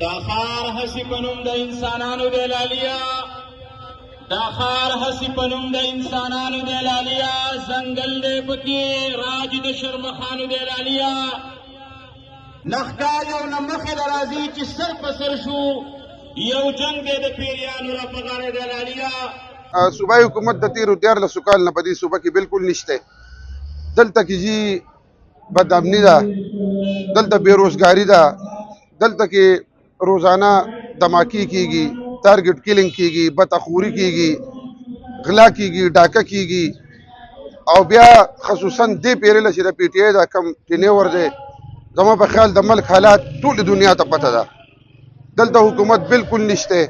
دا خار هسی پنوم د انسانانو د لالیا دا خار هسی پنوم د انسانانو د لالیا زنګل دې پکې راج د شرمخانو د لالیا نخکایو نمخې د راځي چې سر په سر شو یو جنگ دې د پیریانو را پغاړې د لالیا صوبائی حکومت د تیرو 14 کال نه په دې صوبه کې بالکل نشته دلته کې جی بد امنی ده دلته بیروزګاری ده دلته کې روزانه دماکی کیږي ټارګټ کیلینګ کیږي بداخوري کیږي غلا کیږي ډاکه کیږي او بیا خصوصا دې پیرله چې د پی ټی آی دا کم ټینه ورځي زمو په خیال د ملک حالات ټول دنیا ته پته ده دلته حکومت بالکل نشته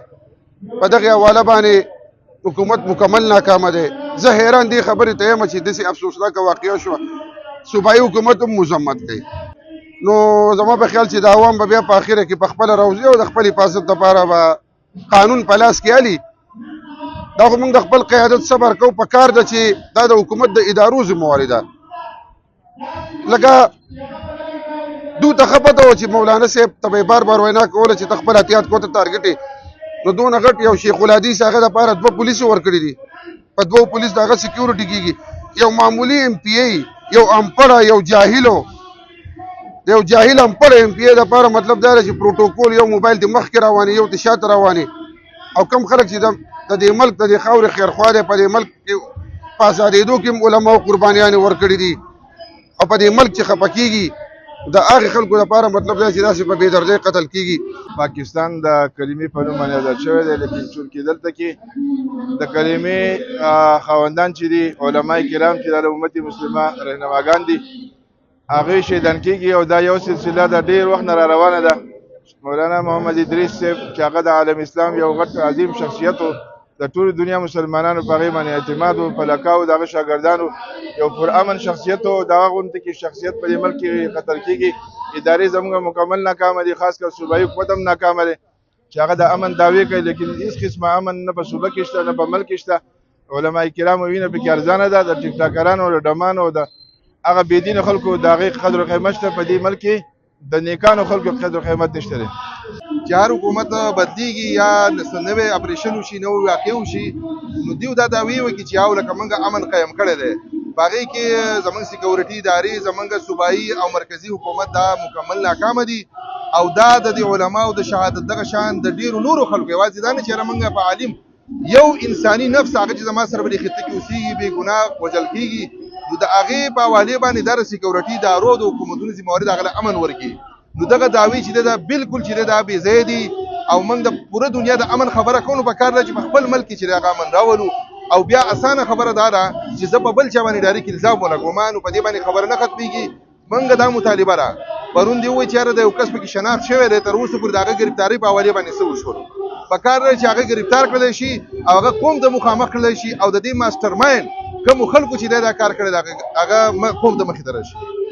په دغه حواله باندې حکومت مکمل ناکامه ده زه حیران دي خبرې ته یم چې داسې افسوسناک واقعه شو صوبایي حکومت هم مذمت کوي نو زما په خیال چې د عوام به بیا په اخره کې په خپل روزي او د خپل حفاظت لپاره به قانون په لاس کې علي دا خو موږ د خپل قیادت صبر کوو په کار ده چې دا د حکومت د ادارو ذمواري ده لکه دو ته ښه پته وه چې مولانا صاحب ته به یې بار بار وینا کوله چې ته خپل احتیاط کو ته ټارګټ نو دونه غټ یو شیخ الحدیث هغه دپاره 2 پولیسو ورکړي دي په 2 پولیس د هغه سکیورټي کېږي یو معمولي ایم پی ای یو امپړه یو جاهلو د یو جاهل امپړه ایم پی ای دپاره مطلب دا دی چې پروټوکول یو موبایل د مخکې رواني یو د شاته رواني او کم خلک چې د دې ملک د دې خاورې خیرخوا دی په دې ملک کې په ازادېدو کې هم علماو قربانیانې ورکړي دي او په دې ملک چې خفه کېږي د هغې خلکو لپاره مطلب دا چې داسې په بې دردۍ قتل کېږي پاکستان د کلمې په نوم باندې ازاد شوی دی لیکن چونکې دلته کې د کلمې خاوندان چې دي علما کرام چې د امت مسلمه رهنماګان دي هغوی شهیدان کېږي او دا یو سلسله د ډېر وخت نه را روانه ده مولانا محمد ادریس صاحب چې هغه د عالم اسلام یو غټ عظیم شخصیت و د ټولو دنیا مسلمانانو په هغې باندې اعتماد و په لکاو د هغه شاګردانو یو پرامن شخصیت و د هغه غوندې کې شخصیت په دې ملک کې قتل کېږي ادارې زموږ مکمل ناکامه دي خاص کر صوبایي حکومت هم ناکامه دی چې هغه د امن دعوې کوي لیکن هېڅ قسمه امن نه په صوبه کې شته نه په ملک کې شته علما کرامو وینه پکې ارزانه ده د ټیک ټاکرانو د ډمانو د هغه بېدینو خلکو د هغې قدر و قیمت شته په دې ملک کې د نیکانو خلکو قدر و قیمت نشته دی چې هر حکومت بدلیږي یا نوی اپریشن وشي نوی واقع وشي نو دوی دا دعوې وکړي چې یو لکه موږ امن قایم کړی دی په هغې کې زموږ سیکورټي ادارې زموږ صوبایي او مرکزي حکومت دا مکمل ناکامه دي او دا د دې علماو د شهادت دغه شان د ډېرو نورو خلکو یوازې دا نه چې موږ په عالم یو انساني نفس هغه چې زما سره په دې خطه کې اوسېږي بې ګناه وژل کېږي نو د هغې په حوالې باندې دا د سیکورټي ادارو د حکومتونو ذمهواري د هغه له امن ورکړي نو دغه دعوې چې دا بالکل چې دا بې ځایه دي او موږ د پوره دنیا د امن خبره کوو نو پکار ده چې په خپل ملک کې چې هغه امن راولو او بیا اسانه خبره دا ده چې زه په بل چا باندې ډایرکټ الزام ولګوم نو په دې باندې خبره نه ختمېږي موږ دا مطالبه ده پرون دې ووایي چې یاره د یو کس پکې شناخت شوی دی تر اوسه پورې د هغه ګرفتارۍ په حوالې باندې څه وشول پکار ده چې هغه ګرفتار کړلی شي او هغه قوم ته مخامخ کړلی شي او د دې ماسټر مایند کومو خلکو چې دا کار کړی دی هغه قوم ته مخې ته راشي